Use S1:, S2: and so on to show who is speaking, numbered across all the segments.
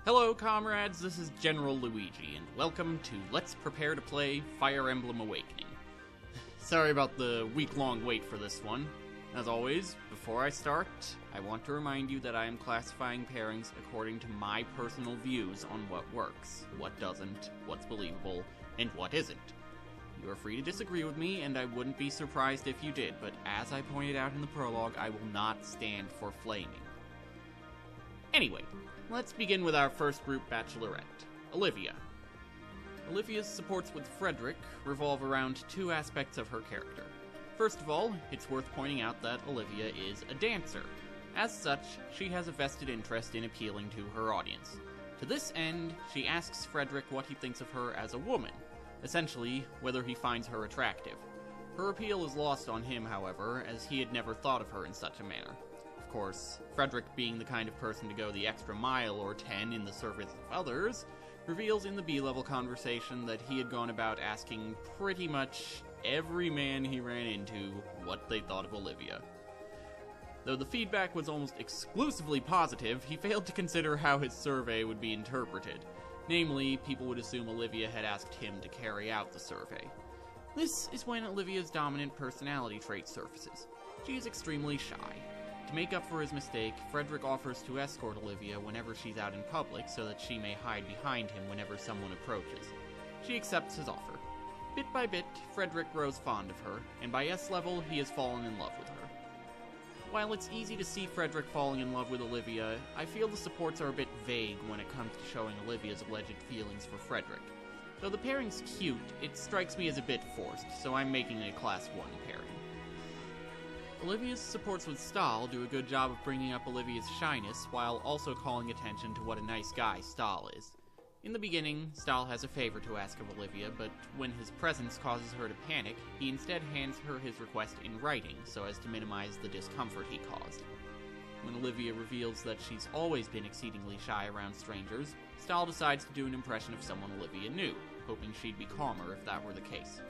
S1: Hello comrades, this is General Luigi, and welcome to Let's Prepare to Play Fire Emblem Awakening. Sorry about the week-long wait for this one. As always, before I start, I want to remind you that I am classifying pairings according to my personal views on what works, what doesn't, what's believable, and what isn't. You are free to disagree with me, and I wouldn't be surprised if you did, but as I pointed out in the prologue, I will not stand for flaming. Anyway, let's begin with our first group bachelorette, Olivia. Olivia's supports with Frederick revolve around two aspects of her character. First of all, it's worth pointing out that Olivia is a dancer. As such, she has a vested interest in appealing to her audience. To this end, she asks Frederick what he thinks of her as a woman, essentially, whether he finds her attractive. Her appeal is lost on him, however, as he had never thought of her in such a manner. Of course, Frederick, being the kind of person to go the extra mile or 10 in the service of others, reveals in the B-level conversation that he had gone about asking pretty much every man he ran into what they thought of Olivia. Though the feedback was almost exclusively positive, he failed to consider how his survey would be interpreted. Namely, people would assume Olivia had asked him to carry out the survey. This is when Olivia's dominant personality trait surfaces. She is extremely shy. To make up for his mistake, Frederick offers to escort Olivia whenever she's out in public so that she may hide behind him whenever someone approaches. She accepts his offer. Bit by bit, Frederick grows fond of her, and by S level, he has fallen in love with her. While it's easy to see Frederick falling in love with Olivia, I feel the supports are a bit vague when it comes to showing Olivia's alleged feelings for Frederick. Though the pairing's cute, it strikes me as a bit forced, so I'm making it a Class 1 pairing. Olivia's supports with Stahl do a good job of bringing up Olivia's shyness while also calling attention to what a nice guy Stahl is. In the beginning, Stahl has a favor to ask of Olivia, but when his presence causes her to panic, he instead hands her his request in writing so as to minimize the discomfort he caused. When Olivia reveals that she's always been exceedingly shy around strangers, Stahl decides to do an impression of someone Olivia knew, hoping she'd be calmer if that were the case.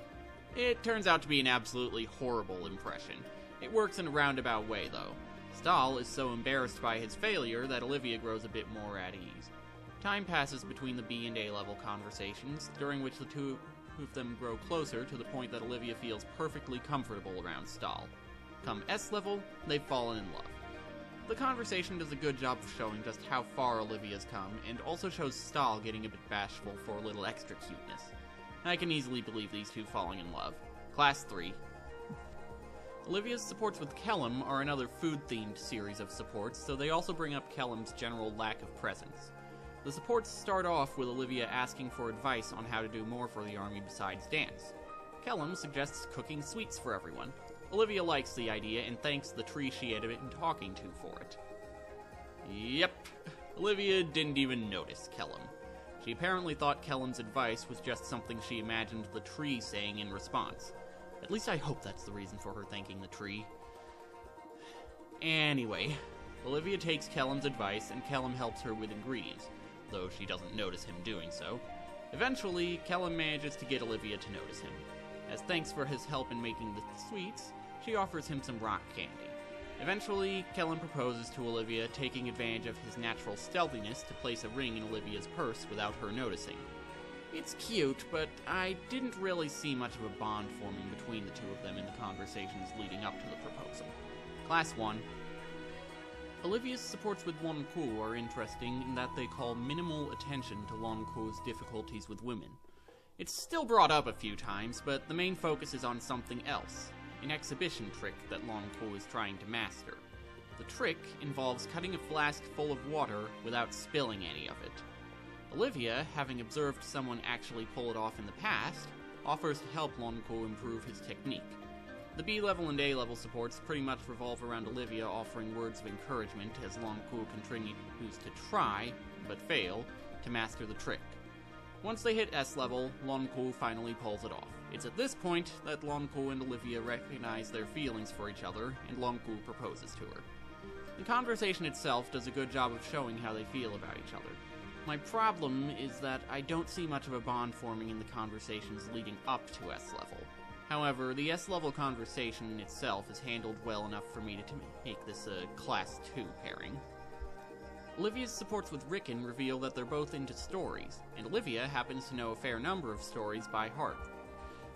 S1: It turns out to be an absolutely horrible impression. It works in a roundabout way, though. Stahl is so embarrassed by his failure that Olivia grows a bit more at ease. Time passes between the B and A level conversations, during which the two of them grow closer to the point that Olivia feels perfectly comfortable around Stahl. Come S level, they've fallen in love. The conversation does a good job of showing just how far Olivia's come, and also shows Stahl getting a bit bashful for a little extra cuteness. I can easily believe these two falling in love. Class 3. Olivia's supports with Kellum are another food-themed series of supports, so they also bring up Kellum's general lack of presence. The supports start off with Olivia asking for advice on how to do more for the army besides dance. Kellum suggests cooking sweets for everyone. Olivia likes the idea and thanks the tree she had been talking to for it. Yep, Olivia didn't even notice Kellum. She apparently thought Kellum's advice was just something she imagined the tree saying in response. At least I hope that's the reason for her thanking the tree. Anyway, Olivia takes Kellum's advice and Kellum helps her with ingredients, though she doesn't notice him doing so. Eventually, Kellum manages to get Olivia to notice him. As thanks for his help in making the sweets, she offers him some rock candy. Eventually, Kellum proposes to Olivia, taking advantage of his natural stealthiness to place a ring in Olivia's purse without her noticing. It's cute, but I didn't really see much of a bond forming between the two of them in the conversations leading up to the proposal. Class 1. Olivia's supports with Lon'qu are interesting in that they call minimal attention to Lon'qu's difficulties with women. It's still brought up a few times, but the main focus is on something else, an exhibition trick that Lon'qu is trying to master. The trick involves cutting a flask full of water without spilling any of it. Olivia, having observed someone actually pull it off in the past, offers to help Lon'qu improve his technique. The B-level and A-level supports pretty much revolve around Olivia offering words of encouragement as Lon'qu continues to try, but fail, to master the trick. Once they hit S-level, Lon'qu finally pulls it off. It's at this point that Lon'qu and Olivia recognize their feelings for each other, and Lon'qu proposes to her. The conversation itself does a good job of showing how they feel about each other. My problem is that I don't see much of a bond forming in the conversations leading up to S-level. However, the S-level conversation in itself is handled well enough for me to make this a Class 2 pairing. Olivia's supports with Rickon reveal that they're both into stories, and Olivia happens to know a fair number of stories by heart.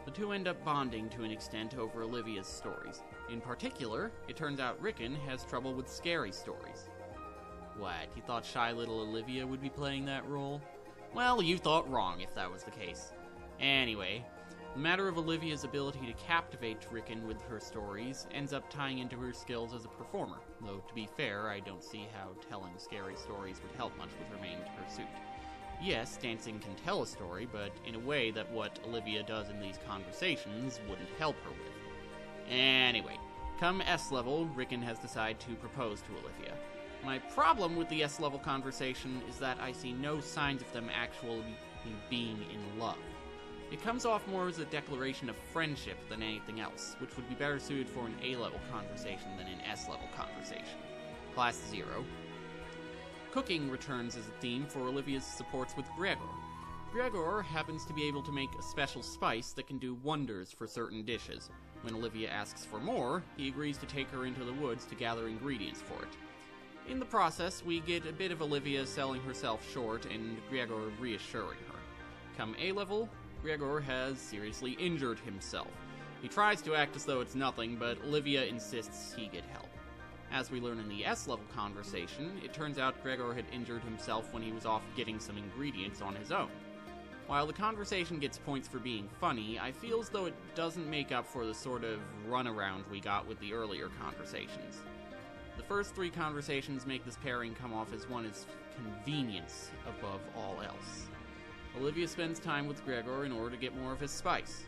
S1: The two end up bonding to an extent over Olivia's stories. In particular, it turns out Rickon has trouble with scary stories. What, you thought shy little Olivia would be playing that role? Well, you thought wrong if that was the case. Anyway, the matter of Olivia's ability to captivate Rickon with her stories ends up tying into her skills as a performer, though to be fair, I don't see how telling scary stories would help much with her main pursuit. Yes, dancing can tell a story, but in a way that what Olivia does in these conversations wouldn't help her with. Anyway, come S level, Rickon has decided to propose to Olivia. My problem with the S level conversation is that I see no signs of them actually being in love. It comes off more as a declaration of friendship than anything else, which would be better suited for an A-level conversation than an S-level conversation. Class 0. Cooking returns as a theme for Olivia's supports with Gregor. Gregor happens to be able to make a special spice that can do wonders for certain dishes. When Olivia asks for more, he agrees to take her into the woods to gather ingredients for it. In the process, we get a bit of Olivia selling herself short and Gregor reassuring her. Come A-level, Gregor has seriously injured himself. He tries to act as though it's nothing, but Olivia insists he get help. As we learn in the S-level conversation, it turns out Gregor had injured himself when he was off getting some ingredients on his own. While the conversation gets points for being funny, I feel as though it doesn't make up for the sort of runaround we got with the earlier conversations. The first three conversations make this pairing come off as one is convenience above all else. Olivia spends time with Gregor in order to get more of his spice.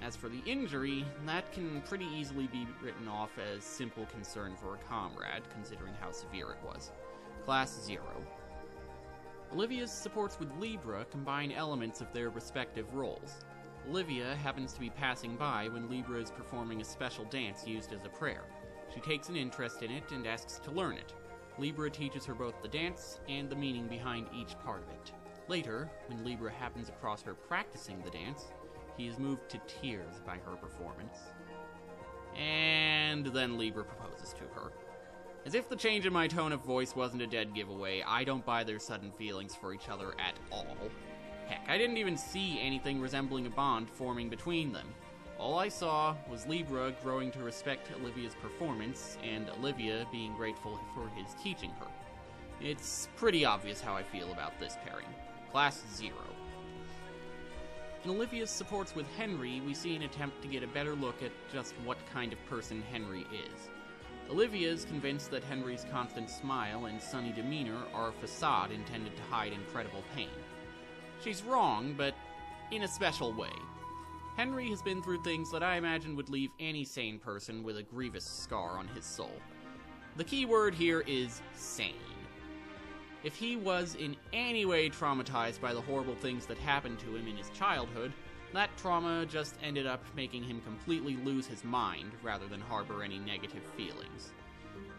S1: As for the injury, that can pretty easily be written off as simple concern for a comrade, considering how severe it was. Class 0. Olivia's supports with Libra combine elements of their respective roles. Olivia happens to be passing by when Libra is performing a special dance used as a prayer. She takes an interest in it and asks to learn it. Libra teaches her both the dance and the meaning behind each part of it. Later, when Libra happens across her practicing the dance, he is moved to tears by her performance. And then Libra proposes to her. As if the change in my tone of voice wasn't a dead giveaway, I don't buy their sudden feelings for each other at all. Heck, I didn't even see anything resembling a bond forming between them. All I saw was Libra growing to respect Olivia's performance, and Olivia being grateful for his teaching her. It's pretty obvious how I feel about this pairing. Class 0. In Olivia's supports with Henry, we see an attempt to get a better look at just what kind of person Henry is. Olivia is convinced that Henry's constant smile and sunny demeanor are a facade intended to hide incredible pain. She's wrong, but in a special way. Henry has been through things that I imagine would leave any sane person with a grievous scar on his soul. The key word here is sane. If he was in any way traumatized by the horrible things that happened to him in his childhood, that trauma just ended up making him completely lose his mind rather than harbor any negative feelings.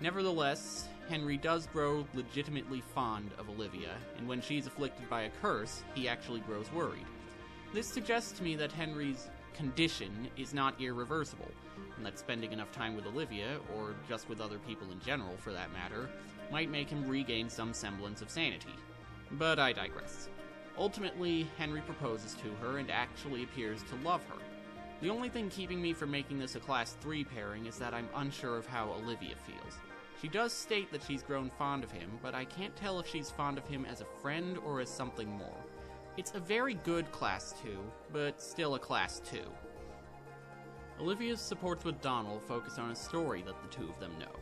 S1: Nevertheless, Henry does grow legitimately fond of Olivia, and when she's afflicted by a curse, he actually grows worried. This suggests to me that Henry's condition is not irreversible, and that spending enough time with Olivia, or just with other people in general for that matter, might make him regain some semblance of sanity. But I digress. Ultimately, Henry proposes to her and actually appears to love her. The only thing keeping me from making this a Class 3 pairing is that I'm unsure of how Olivia feels. She does state that she's grown fond of him, but I can't tell if she's fond of him as a friend or as something more. It's a very good Class 2, but still a Class 2. Olivia's supports with Donald focus on a story that the two of them know.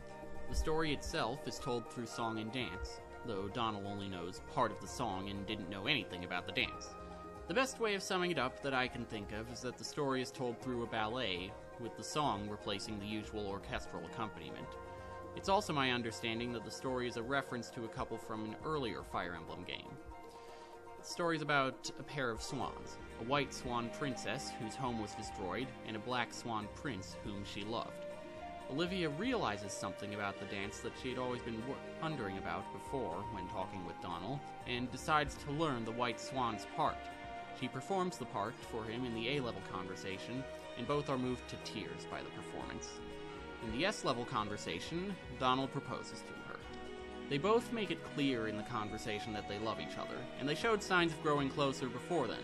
S1: The story itself is told through song and dance, though Donald only knows part of the song and didn't know anything about the dance. The best way of summing it up that I can think of is that the story is told through a ballet, with the song replacing the usual orchestral accompaniment. It's also my understanding that the story is a reference to a couple from an earlier Fire Emblem game. The story is about a pair of swans, a white swan princess whose home was destroyed, and a black swan prince whom she loved. Olivia realizes something about the dance that she had always been wondering about before when talking with Donald, and decides to learn the white swan's part. She performs the part for him in the A-level conversation, and both are moved to tears by the performance. In the S-level conversation, Donald proposes to her. They both make it clear in the conversation that they love each other, and they showed signs of growing closer before then.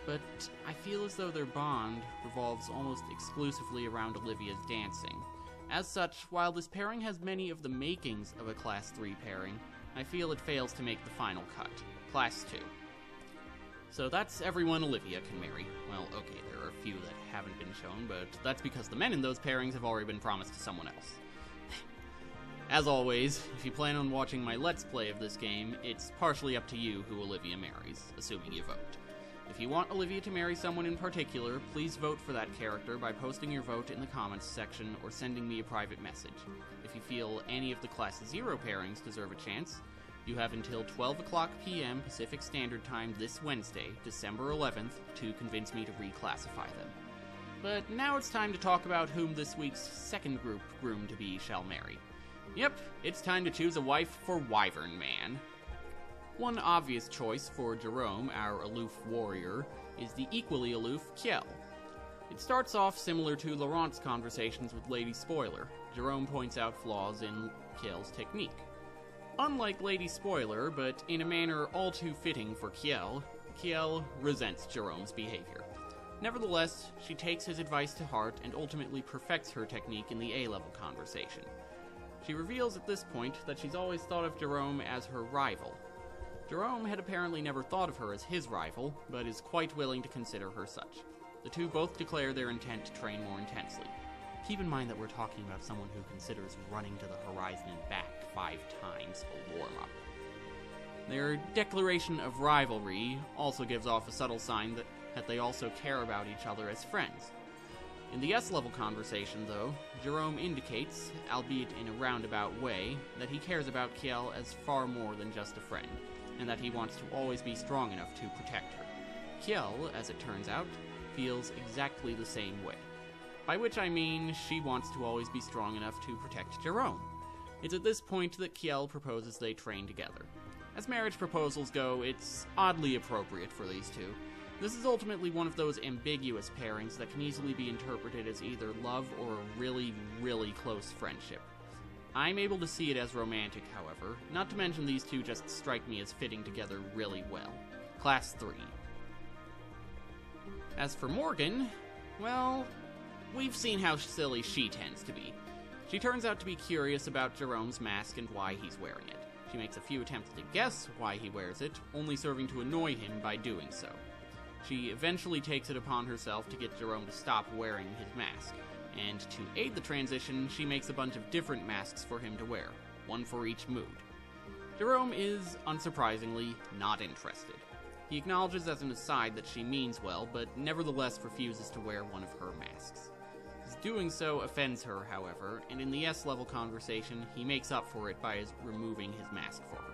S1: But I feel as though their bond revolves almost exclusively around Olivia's dancing. As such, while this pairing has many of the makings of a Class 3 pairing, I feel it fails to make the final cut. Class 2. So that's everyone Olivia can marry. Well, okay, there are a few that haven't been shown, but that's because the men in those pairings have already been promised to someone else. As always, if you plan on watching my Let's Play of this game, it's partially up to you who Olivia marries, assuming you vote. If you want Olivia to marry someone in particular, please vote for that character by posting your vote in the comments section or sending me a private message. If you feel any of the Class 0 pairings deserve a chance, you have until 12 o'clock p.m. Pacific Standard Time this Wednesday, December 11th, to convince me to reclassify them. But now it's time to talk about whom this week's second group groom-to-be shall marry. Yep, it's time to choose a wife for Wyvern Man. One obvious choice for Jerome, our aloof warrior, is the equally aloof Kjell. It starts off similar to Laurent's conversations with Lady Spoiler. Jerome points out flaws in Kjell's technique. Unlike Lady Spoiler, but in a manner all too fitting for Kjell, Kjell resents Jerome's behavior. Nevertheless, she takes his advice to heart and ultimately perfects her technique in the A-level conversation. She reveals at this point that she's always thought of Jerome as her rival. Jerome had apparently never thought of her as his rival, but is quite willing to consider her such. The two both declare their intent to train more intensely. Keep in mind that we're talking about someone who considers running to the horizon and back 5 times a warm-up. Their declaration of rivalry also gives off a subtle sign that they also care about each other as friends. In the S-level conversation, though, Jerome indicates, albeit in a roundabout way, that he cares about Kjell as far more than just a friend, and that he wants to always be strong enough to protect her. Kjell, as it turns out, feels exactly the same way. By which I mean, she wants to always be strong enough to protect Jerome. It's at this point that Kjell proposes they train together. As marriage proposals go, it's oddly appropriate for these two. This is ultimately one of those ambiguous pairings that can easily be interpreted as either love or a really, really close friendship. I'm able to see it as romantic, however, not to mention these two just strike me as fitting together really well. Class 3. As for Morgan, well, we've seen how silly she tends to be. She turns out to be curious about Jerome's mask and why he's wearing it. She makes a few attempts to guess why he wears it, only serving to annoy him by doing so. She eventually takes it upon herself to get Jerome to stop wearing his mask, and to aid the transition, she makes a bunch of different masks for him to wear, one for each mood. Jerome is, unsurprisingly, not interested. He acknowledges as an aside that she means well, but nevertheless refuses to wear one of her masks. His doing so offends her, however, and in the S-level conversation, he makes up for it by removing his mask for her.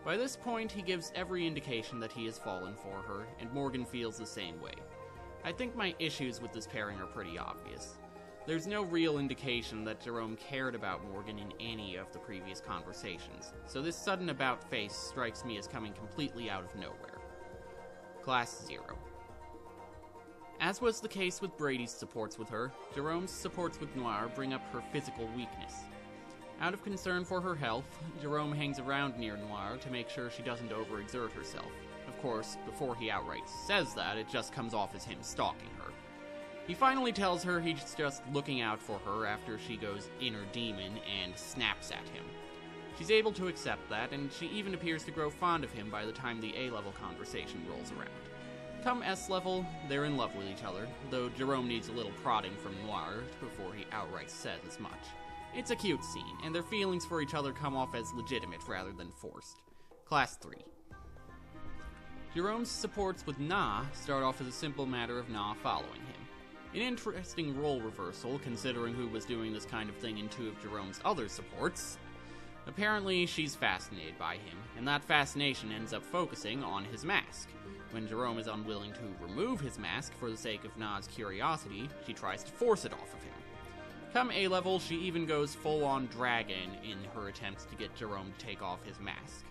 S1: By this point, he gives every indication that he has fallen for her, and Morgan feels the same way. I think my issues with this pairing are pretty obvious. There's no real indication that Jerome cared about Morgan in any of the previous conversations, so this sudden about-face strikes me as coming completely out of nowhere. Class 0. As was the case with Brady's supports with her, Jerome's supports with Noir bring up her physical weakness. Out of concern for her health, Jerome hangs around near Noir to make sure she doesn't overexert herself. Of course, before he outright says that, it just comes off as him stalking her. He finally tells her he's just looking out for her after she goes inner demon and snaps at him. She's able to accept that, and she even appears to grow fond of him by the time the A-level conversation rolls around. Come S-level, they're in love with each other, though Jerome needs a little prodding from Noir before he outright says as much. It's a cute scene, and their feelings for each other come off as legitimate rather than forced. Class 3. Jerome's supports with Na start off as a simple matter of Na following him. An interesting role reversal, considering who was doing this kind of thing in 2 of Jerome's other supports. Apparently, she's fascinated by him, and that fascination ends up focusing on his mask. When Jerome is unwilling to remove his mask for the sake of Na's curiosity, she tries to force it off of him. Come A-level, she even goes full-on dragon in her attempts to get Jerome to take off his mask.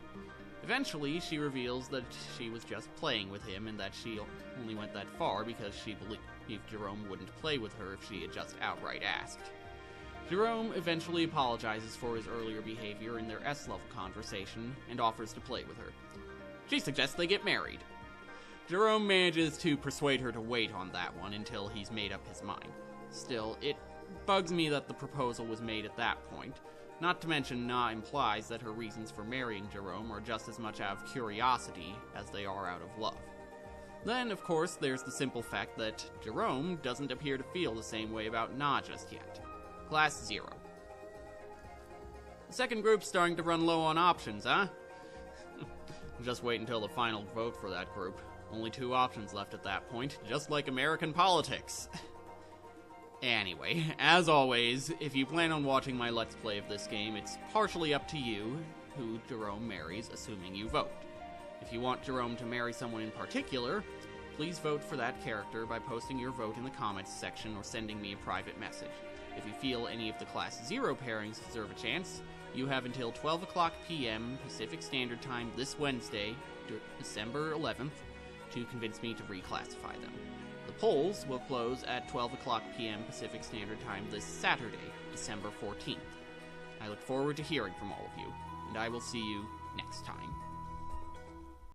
S1: Eventually, she reveals that she was just playing with him and that she only went that far because she believed Jerome wouldn't play with her if she had just outright asked. Jerome eventually apologizes for his earlier behavior in their S-level conversation and offers to play with her. She suggests they get married. Jerome manages to persuade her to wait on that one until he's made up his mind. Still, it bugs me that the proposal was made at that point. Not to mention, Na implies that her reasons for marrying Jerome are just as much out of curiosity as they are out of love. Then, of course, there's the simple fact that Jerome doesn't appear to feel the same way about Na just yet. Class 0. The second group's starting to run low on options, huh? Just wait until the final vote for that group. Only 2 options left at that point, just like American politics. Anyway, as always, if you plan on watching my Let's Play of this game, it's partially up to you who Jerome marries, assuming you vote. If you want Jerome to marry someone in particular, please vote for that character by posting your vote in the comments section or sending me a private message. If you feel any of the Class 0 pairings deserve a chance, you have until 12 o'clock p.m. Pacific Standard Time this Wednesday, December 11th, to convince me to reclassify them. The polls will close at 12 o'clock p.m. Pacific Standard Time this Saturday, December 14th. I look forward to hearing from all of you, and I will see you next time.